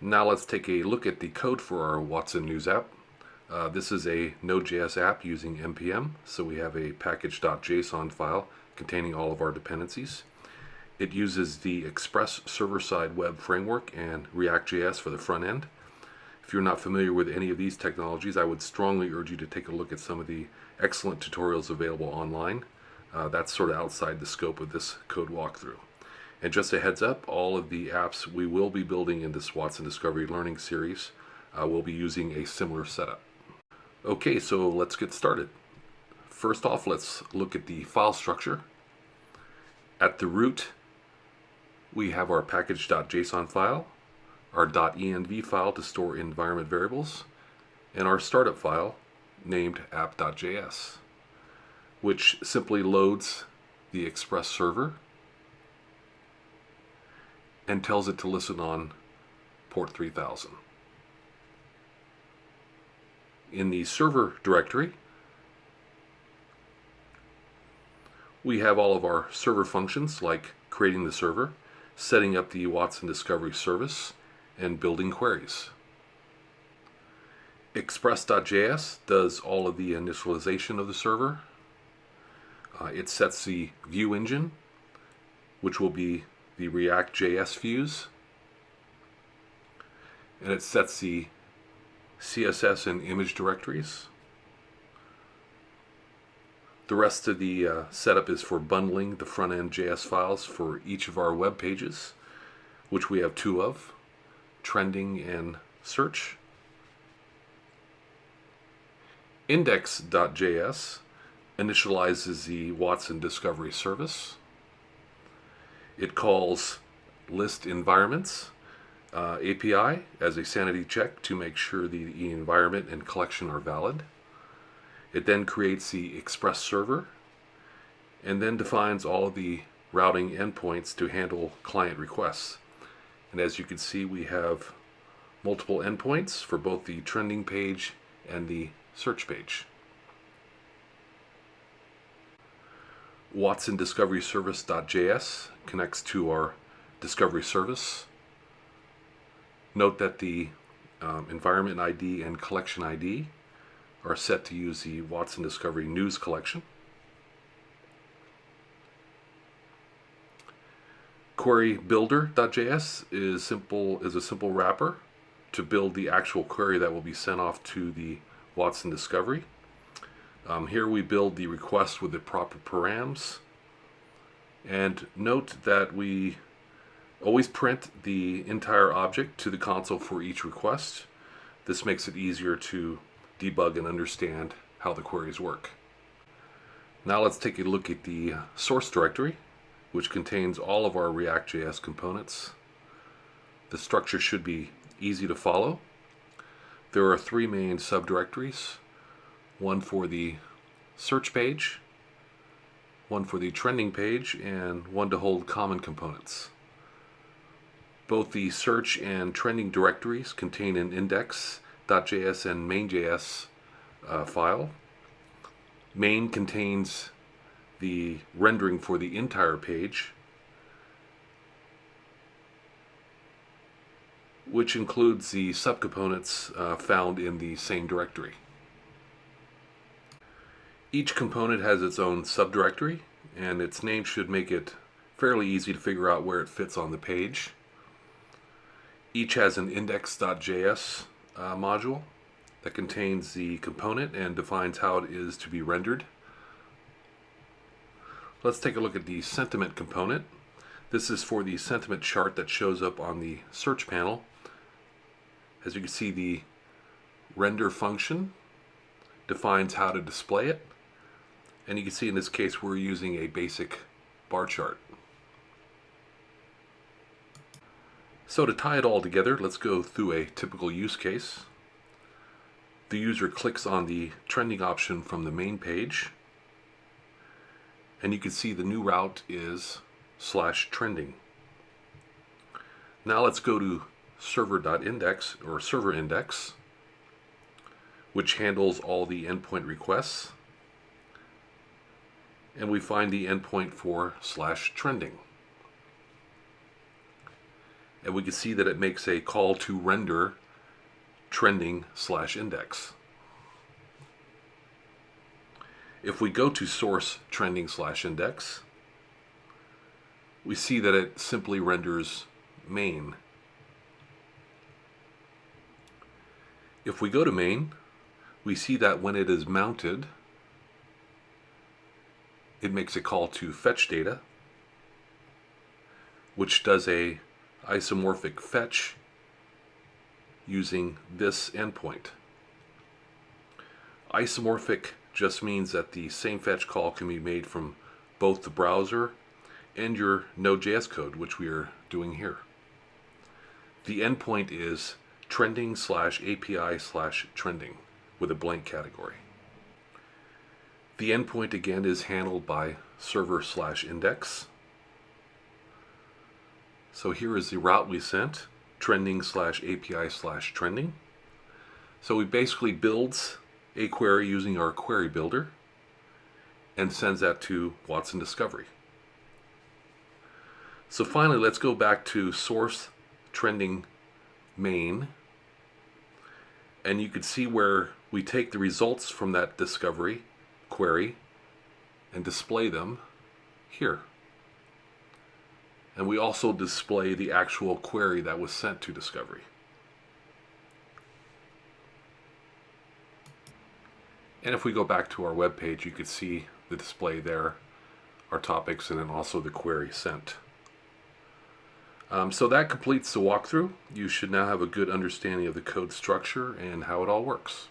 Now let's take a look at the code for our Watson News app. This is a Node.js app using npm, so we have a package.json file containing all of our dependencies. It uses the Express server-side web framework and React.js for the front end. If you're not familiar with any of these technologies, I would strongly urge you to take a look at some of the excellent tutorials available online. That's sort of outside the scope of this code walkthrough. And just a heads up, all of the apps we will be building in this Watson Discovery Learning series will be using a similar setup. Okay, so let's get started. First off, let's look at the file structure. At the root, we have our package.json file, our .env file to store environment variables, and our startup file named app.js, which simply loads the Express server and tells it to listen on port 3000. In the server directory, we have all of our server functions like creating the server, setting up the Watson Discovery service, and building queries. Express.js does all of the initialization of the server. It sets the view engine, which will be the React.js views, and it sets the CSS and image directories. The rest of the setup is for bundling the front-end JS files for each of our web pages, which we have two of, trending and search. Index.js initializes the Watson Discovery service. It calls list environments API as a sanity check to make sure the environment and collection are valid. It then creates the Express server and then defines all of the routing endpoints to handle client requests. And as you can see, we have multiple endpoints for both the trending page and the search page. Watson Discovery Service.js connects to our Discovery service. Note that the environment ID and collection ID are set to use the Watson Discovery News collection. Query Builder.js is a simple wrapper to build the actual query that will be sent off to the Watson Discovery. Here we build the request with the proper params, and note that we always print the entire object to the console for each request. This makes it easier to debug and understand how the queries work. Now let's take a look at the source directory, which contains all of our React.js components. The structure should be easy to follow. There are three main subdirectories, one for the search page, one for the trending page, and one to hold common components. Both the search and trending directories contain an index.js and main.js file. Main contains the rendering for the entire page, which includes the subcomponents found in the same directory. Each component has its own subdirectory, and its name should make it fairly easy to figure out where it fits on the page. Each has an index.js module that contains the component and defines how it is to be rendered. Let's take a look at the sentiment component. This is for the sentiment chart that shows up on the search panel. As you can see, the render function defines how to display it. And you can see in this case we're using a basic bar chart. So to tie it all together, let's go through a typical use case. The user clicks on the trending option from the main page, and you can see the new route is /trending. Now let's go to server.index or server index, which handles all the endpoint requests. And we find the endpoint for /trending. And we can see that it makes a call to render trending/index. If we go to source trending/index, we see that it simply renders main. If we go to main, we see that when it is mounted, it makes a call to fetch data, which does a isomorphic fetch using this endpoint. Isomorphic just means that the same fetch call can be made from both the browser and your Node.js code, which we are doing here. The endpoint is trending/API/trending with a blank category. The endpoint again is handled by server/index. So here is the route we sent, trending/API/trending. So we basically builds a query using our query builder and sends that to Watson Discovery. So finally, let's go back to source trending main, and you can see where we take the results from that discovery query and display them here. And we also display the actual query that was sent to discovery. And if we go back to our web page, you can see the display there, our topics, and then also the query sent. So that completes the walkthrough. You should now have a good understanding of the code structure and how it all works.